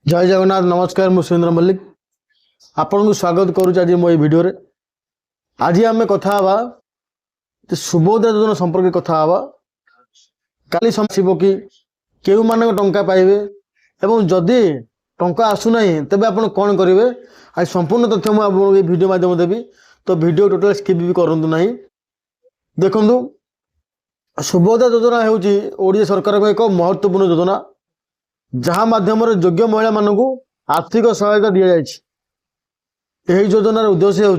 जय जगन्नाथ नमस्कार मु सुरेंद्र मल्लिक आपन को स्वागत करुच आज मो भिडियो रे। आज आम कथा सुभोदय योजना संपर्क कथा काली समझ कि केउ मान टंका पाइबे एवं जदि टंका आसुना तेबे आपण कौन करेंगे आज संपूर्ण तथ्य मुझे भिडियो माध्यम देवी। तो भिडियो टोटल स्किप भी करूँ ना। देखु सुभोदय योजना हूँ सरकार को एक महत्वपूर्ण योजना जहाँ माध्यम योग्य महिला मानक आर्थिक सहायता दि जाए। योजनार उद्देश्य हूँ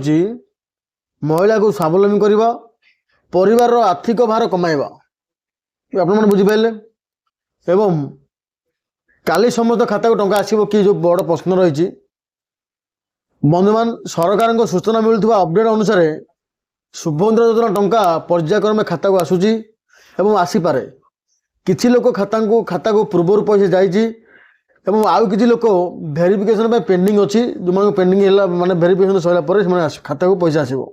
महिला को स्वावलम्बी करवा परिवार आर्थिक भार कमाइबा आपने बुझिपारे एवं काली समस्त खाता को टंका आसो कि जो बड़ प्रश्न रही बंधुमान सरकार सूचना मिलूवा अपडेट अनुसार सुभद्रा योजना टंका पर्यायक्रमे खाता को आसूची एवं आसीपारे। किछि लोक खाता को पूर्वर पैसा जाइए एवं आउ किछि लोक वेरिफिकेशन पेंडिंग अच्छी जो मान पेंडिंग है माने वेरिफिकेशन सरला पर खाता को पैसा आसो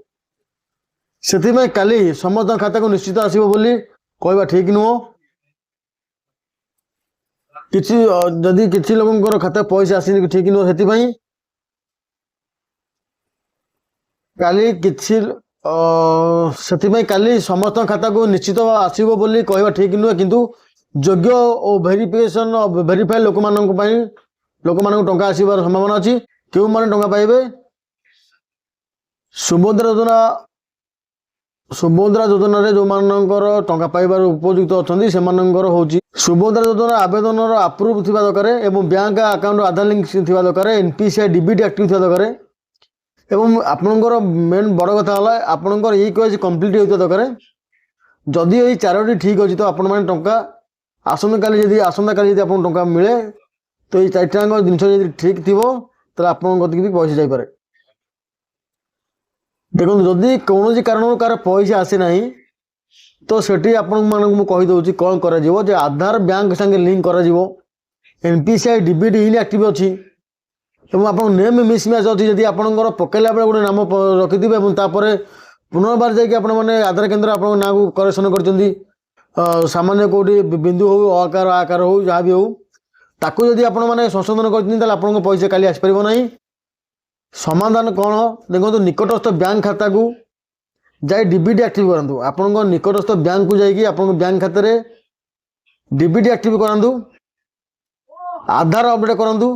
से काली समस्त खाता को निश्चित आसो बोली कहवा ठीक नुह। किछि जदि किछि लोकंकर खाता पैसा आसी ठीक नुह से काली किछि से काली समस्त खाता को निश्चित आसो बोली कहवा ठीक नुहे किंतु योग्य और वेरिफिकेशन वेरीफाइड लोक टंका आसबार संभावना अच्छी। क्यों माने टंका पाइबे सुभद्रा योजना रे जो मानकर टंका पाइबार उपयुक्त अच्छा से हूँ सुभद्रा योजना आवेदन अप्रूव थिबा दरकार एवं बैंक अकाउंट आधार लिंक थिबा दरकार एनपीसीआई डीबीटी एक्टिव थिबा दरकार एवं आपणकर मेन बड़ कथा है आपणकर ई कंप्लीट होता दरकार। जदि ये चारोटी ठीक अच्छी तो आपण मैंने टंका आसंता काली आप टंका मिले तो ये चारिटांग जिन ठीक थी तो आप पैसा जापे। देखो जदि कौन कारण कार पैसा आसी ना तो सेठी आपण मानक कहीदे कौन कर आधार बैंक संगे लिंक कर एनपीसीआई डीबीटी इनएक्टिव अच्छी एवं आप नेम मिसमैच अच्छी जदि आपंकर पकेला बेले गोटे नाम रखिथे और पुनर्बार जाने आधार केन्द्र आप ना को करेक्शन कर सामान्य कौटी बिंदु हो अकार आकार हो जहाँ भी हो ताकू जदि आप संशोधन कर पैसा काली आसपार ना। समाधान कौन देखो निकटस्थ बैंक खाता को जाए डीबीटी एक्टिव करूँ आपण निकटस्थ बैंक को जाकि आप बैंक खाता डीबीटी एक्टिव करूँ आधार अपडेट करूँ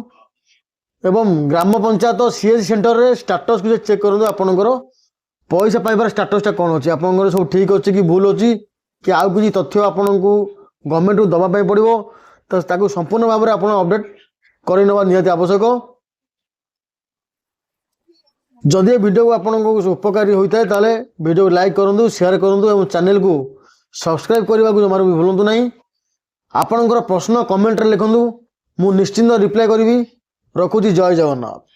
एवं ग्राम पंचायत सीएच सेंटर रे स्टेटस को चेक करूँ आपंकर पैसा पाइबार स्टेटसटा कौन अच्छी आपंकर सब ठीक अच्छी कि भूल अच्छी कि आउ किसी तथ्य आपन को गवर्नमेंट को दवाई पड़ो तो संपूर्ण भाव में आप अपडेट करवा निहाती आवश्यक। जदि वीडियो को आपन को उपकारी होता है ताले वीडियो को लाइक करूँ शेयर करूँ और चैनल को सब्सक्राइब करने को जमार भी भूलु ना। आपणकर प्रश्न कमेंट रे लिखूँ मु निश्चिंत रिप्लाई करी। रखुची जय जगन्नाथ।